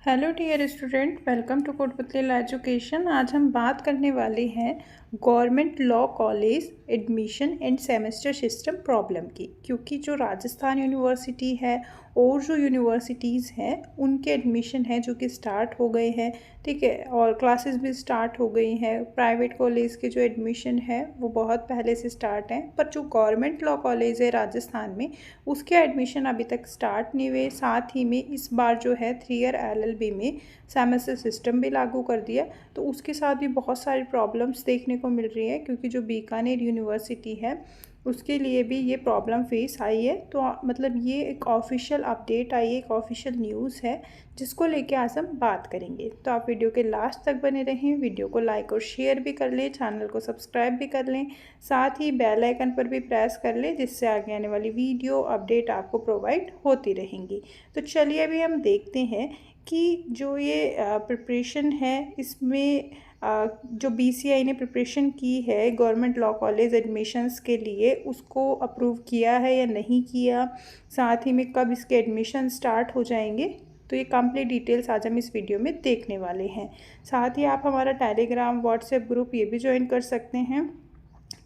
Hello dear student, welcome to Kotputli education. आज हम बात करने वाले हैं government law college admission and semester system problem की, क्योंकि जो राजस्थान यूनिवर्सिटी है और जो यूनिवर्सिटीज़ हैं उनके एडमिशन है जो कि स्टार्ट हो गए हैं, ठीक है, और क्लासेस भी स्टार्ट हो गई हैं। प्राइवेट कॉलेज के जो एडमिशन है वो बहुत पहले से स्टार्ट हैं, पर जो गवर्नमेंट लॉ कॉलेज है राजस्थान में उसके एडमिशन अभी तक स्टार्ट नहीं हुए। साथ ही में इस बार जो है 3 ईयर LLB में सेमेस्टर सिस्टम भी लागू कर दिया, तो उसके साथ भी बहुत सारी प्रॉब्लम्स देखने को मिल रही है, क्योंकि जो बीकानेर यूनिवर्सिटी है उसके लिए भी ये प्रॉब्लम फेस आई है। तो मतलब ये एक ऑफिशियल अपडेट आई है, एक ऑफिशियल न्यूज़ है जिसको लेके आज हम बात करेंगे। तो आप वीडियो के लास्ट तक बने रहें, वीडियो को लाइक और शेयर भी कर लें, चैनल को सब्सक्राइब भी कर लें, साथ ही बेल आइकन पर भी प्रेस कर लें, जिससे आगे आने वाली वीडियो अपडेट आपको प्रोवाइड होती रहेंगी। तो चलिए अभी हम देखते हैं कि जो ये प्रिपरेशन है इसमें जो BCI ने प्रिपरेशन की है गवर्नमेंट लॉ कॉलेज एडमिशन्स के लिए, उसको अप्रूव किया है या नहीं किया, साथ ही में कब इसके एडमिशन स्टार्ट हो जाएंगे, तो ये कंप्लीट डिटेल्स आज हम इस वीडियो में देखने वाले हैं। साथ ही आप हमारा टेलीग्राम व्हाट्सएप ग्रुप ये भी ज्वाइन कर सकते हैं,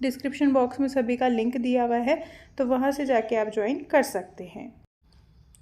डिस्क्रिप्शन बॉक्स में सभी का लिंक दिया हुआ है, तो वहाँ से जाके आप ज्वाइन कर सकते हैं।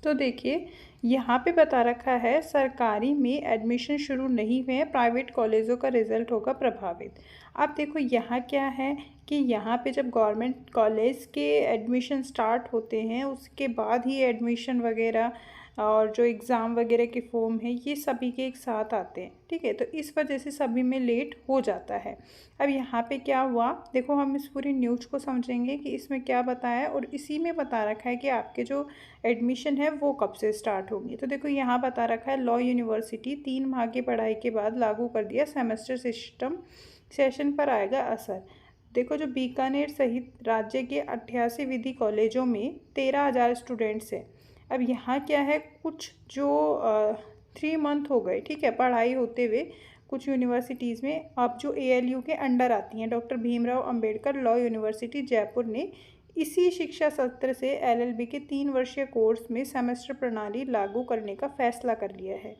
तो देखिए यहाँ पे बता रखा है सरकारी में एडमिशन शुरू नहीं हुए, प्राइवेट कॉलेजों का रिजल्ट होगा प्रभावित। अब देखो यहाँ क्या है कि यहाँ पे जब गवर्नमेंट कॉलेज के एडमिशन स्टार्ट होते हैं उसके बाद ही एडमिशन वगैरह और जो एग्ज़ाम वगैरह के फॉर्म है ये सभी के एक साथ आते हैं, ठीक है, तो इस वजह से सभी में लेट हो जाता है। अब यहाँ पे क्या हुआ, देखो हम इस पूरी न्यूज़ को समझेंगे कि इसमें क्या बताया है, और इसी में बता रखा है कि आपके जो एडमिशन है वो कब से स्टार्ट होगी। तो देखो यहाँ बता रखा है लॉ यूनिवर्सिटी 3 माह की पढ़ाई के बाद लागू कर दिया सेमेस्टर सिस्टम, सेशन पर आएगा असर। देखो जो बीकानेर सहित राज्य के 88 विधि कॉलेजों में 13,000 स्टूडेंट्स हैं। अब यहाँ क्या है, कुछ जो 3 मंथ हो गए, ठीक है, पढ़ाई होते हुए कुछ यूनिवर्सिटीज़ में, अब जो ALU के अंडर आती हैं, doctor Bhimrao Ambedkar law university Jaipur ने इसी शिक्षा सत्र से LLB के 3 वर्षीय कोर्स में सेमेस्टर प्रणाली लागू करने का फैसला कर लिया है।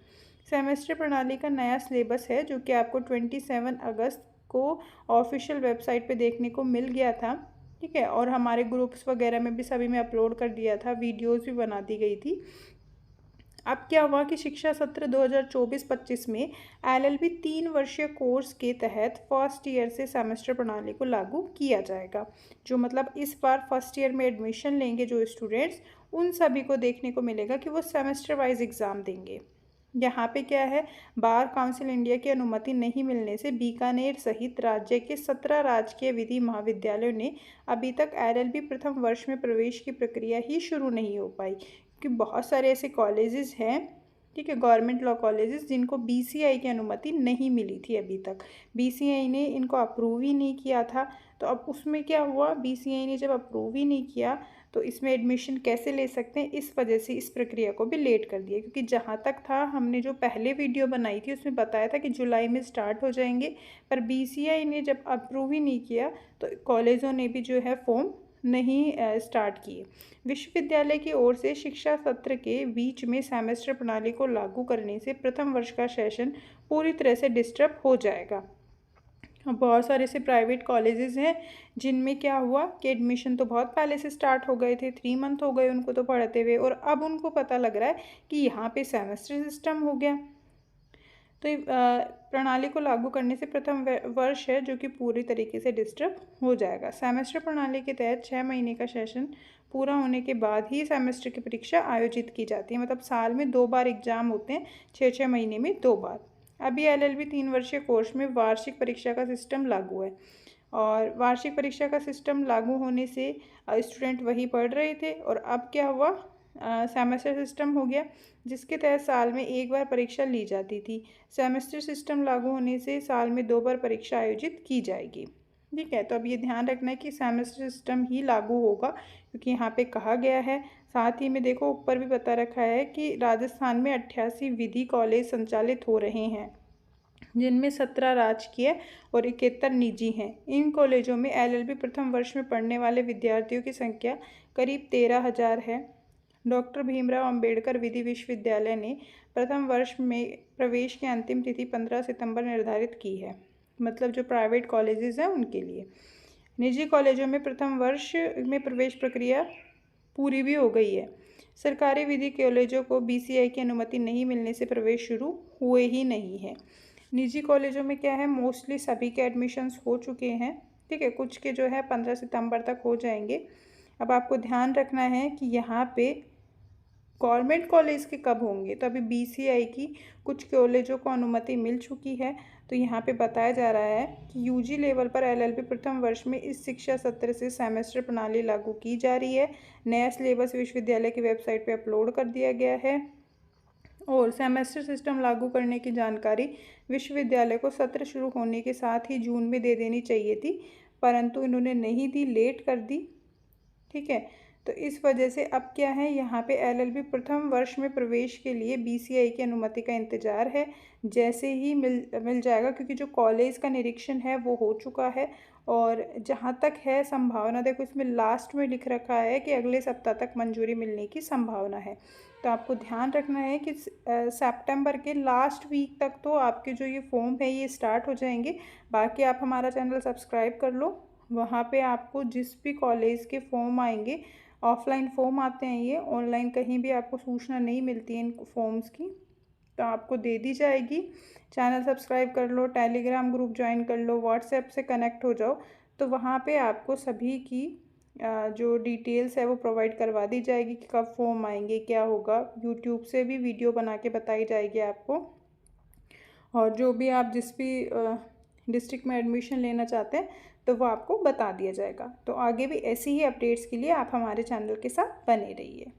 सेमेस्टर प्रणाली का नया सिलेबस है जो कि आपको 27 अगस्त को ऑफिशियल वेबसाइट पे देखने को मिल गया था, ठीक है, और हमारे ग्रुप्स वगैरह में भी सभी में अपलोड कर दिया था, वीडियोस भी बना दी गई थी। अब क्या हुआ कि शिक्षा सत्र 2024-25 में LLB 3 वर्षीय कोर्स के तहत फर्स्ट ईयर से सेमेस्टर प्रणाली को लागू किया जाएगा। जो मतलब इस बार फर्स्ट ईयर में एडमिशन लेंगे जो स्टूडेंट्स, उन सभी को देखने को मिलेगा कि वो सेमेस्टर वाइज एग्ज़ाम देंगे। यहाँ पे क्या है, बार काउंसिल इंडिया की अनुमति नहीं मिलने से बीकानेर सहित राज्य के 17 राजकीय विधि महाविद्यालयों ने अभी तक LLB प्रथम वर्ष में प्रवेश की प्रक्रिया ही शुरू नहीं हो पाई, कि बहुत सारे ऐसे कॉलेजेस हैं, ठीक है, गवर्नमेंट लॉ कॉलेजेस जिनको BCI की अनुमति नहीं मिली थी अभी तक, BCI ने इनको अप्रूव ही नहीं किया था। तो अब उसमें क्या हुआ, BCI ने जब अप्रूव ही नहीं किया तो इसमें एडमिशन कैसे ले सकते हैं, इस वजह से इस प्रक्रिया को भी लेट कर दिया। क्योंकि जहाँ तक था, हमने जो पहले वीडियो बनाई थी उसमें बताया था कि जुलाई में स्टार्ट हो जाएंगे, पर BCI ने जब अप्रूव ही नहीं किया तो कॉलेजों ने भी जो है फॉर्म नहीं स्टार्ट किए। विश्वविद्यालय की ओर से शिक्षा सत्र के बीच में सेमेस्टर प्रणाली को लागू करने से प्रथम वर्ष का सेशन पूरी तरह से डिस्टर्ब हो जाएगा। बहुत सारे ऐसे प्राइवेट कॉलेजेस हैं जिनमें क्या हुआ कि एडमिशन तो बहुत पहले से स्टार्ट हो गए थे, 3 मंथ हो गए उनको तो पढ़ते हुए, और अब उनको पता लग रहा है कि यहाँ पे सेमेस्टर सिस्टम हो गया। तो प्रणाली को लागू करने से प्रथम वर्ष है जो कि पूरी तरीके से डिस्टर्ब हो जाएगा। सेमेस्टर प्रणाली के तहत 6 महीने का सेशन पूरा होने के बाद ही सेमेस्टर की परीक्षा आयोजित की जाती है, मतलब साल में 2 बार एग्जाम होते हैं, 6-6 महीने में 2 बार। अभी LLB 3 वर्षीय कोर्स में वार्षिक परीक्षा का सिस्टम लागू है, और वार्षिक परीक्षा का सिस्टम लागू होने से स्टूडेंट वही पढ़ रहे थे, और अब क्या हुआ, सेमेस्टर सिस्टम हो गया जिसके तहत साल में 1 बार परीक्षा ली जाती थी। सेमेस्टर सिस्टम लागू होने से साल में 2 बार परीक्षा आयोजित की जाएगी, ठीक है। तो अब ये ध्यान रखना है कि सेमेस्टर सिस्टम ही लागू होगा, क्योंकि यहाँ पे कहा गया है। साथ ही में देखो ऊपर भी बता रखा है कि राजस्थान में 88 विधि कॉलेज संचालित हो रहे हैं, जिनमें 17 राजकीय और 71 निजी हैं। इन कॉलेजों में LLB प्रथम वर्ष में पढ़ने वाले विद्यार्थियों की संख्या करीब 13,000 है। डॉक्टर भीमराव अंबेडकर विधि विश्वविद्यालय ने प्रथम वर्ष में प्रवेश की अंतिम तिथि 15 सितंबर निर्धारित की है। मतलब जो प्राइवेट कॉलेजेस हैं उनके लिए। निजी कॉलेजों में प्रथम वर्ष में प्रवेश प्रक्रिया पूरी भी हो गई है। सरकारी विधि कॉलेजों को बीसीआई की अनुमति नहीं मिलने से प्रवेश शुरू हुए ही नहीं है। निजी कॉलेजों में क्या है, मोस्टली सभी के एडमिशन्स हो चुके हैं, ठीक है। कुछ के जो है 15 सितंबर तक हो जाएंगे। अब आपको ध्यान रखना है कि यहाँ पे गवर्नमेंट कॉलेज के कब होंगे। तो अभी बीसीआई की कुछ कॉलेजों को अनुमति मिल चुकी है। तो यहाँ पे बताया जा रहा है कि यूजी लेवल पर एलएलबी प्रथम वर्ष में इस शिक्षा सत्र से सेमेस्टर प्रणाली लागू की जा रही है। नया सिलेबस विश्वविद्यालय की वेबसाइट पे अपलोड कर दिया गया है और सेमेस्टर सिस्टम लागू करने की जानकारी विश्वविद्यालय को सत्र शुरू होने के साथ ही जून में दे देनी चाहिए थी, परंतु इन्होंने नहीं दी, लेट कर दी, ठीक है। तो इस वजह से अब क्या है, यहाँ पे एलएलबी प्रथम वर्ष में प्रवेश के लिए बीसीआई की अनुमति का इंतज़ार है। जैसे ही मिल जाएगा, क्योंकि जो कॉलेज का निरीक्षण है वो हो चुका है और जहाँ तक है संभावना, देखो इसमें लास्ट में लिख रखा है कि अगले सप्ताह तक मंजूरी मिलने की संभावना है। तो आपको ध्यान रखना है कि सितंबर के लास्ट वीक तक तो आपके जो ये फॉर्म है ये स्टार्ट हो जाएंगे। बाकी आप हमारा चैनल सब्सक्राइब कर लो, वहाँ पे आपको जिस भी कॉलेज के फॉर्म आएंगे, ऑफलाइन फॉर्म आते हैं, ये ऑनलाइन कहीं भी आपको सूचना नहीं मिलती है इन फॉर्म्स की, तो आपको दे दी जाएगी। चैनल सब्सक्राइब कर लो, टेलीग्राम ग्रुप ज्वाइन कर लो, व्हाट्सएप से कनेक्ट हो जाओ, तो वहाँ पे आपको सभी की जो डिटेल्स है वो प्रोवाइड करवा दी जाएगी कि कब फॉर्म आएंगे, क्या होगा। यूट्यूब से भी वीडियो बना के बताई जाएगी आपको। और जो भी आप जिस भी डिस्ट्रिक्ट में एडमिशन लेना चाहते हैं तो वो आपको बता दिया जाएगा। तो आगे भी ऐसी ही अपडेट्स के लिए आप हमारे चैनल के साथ बने रहिए।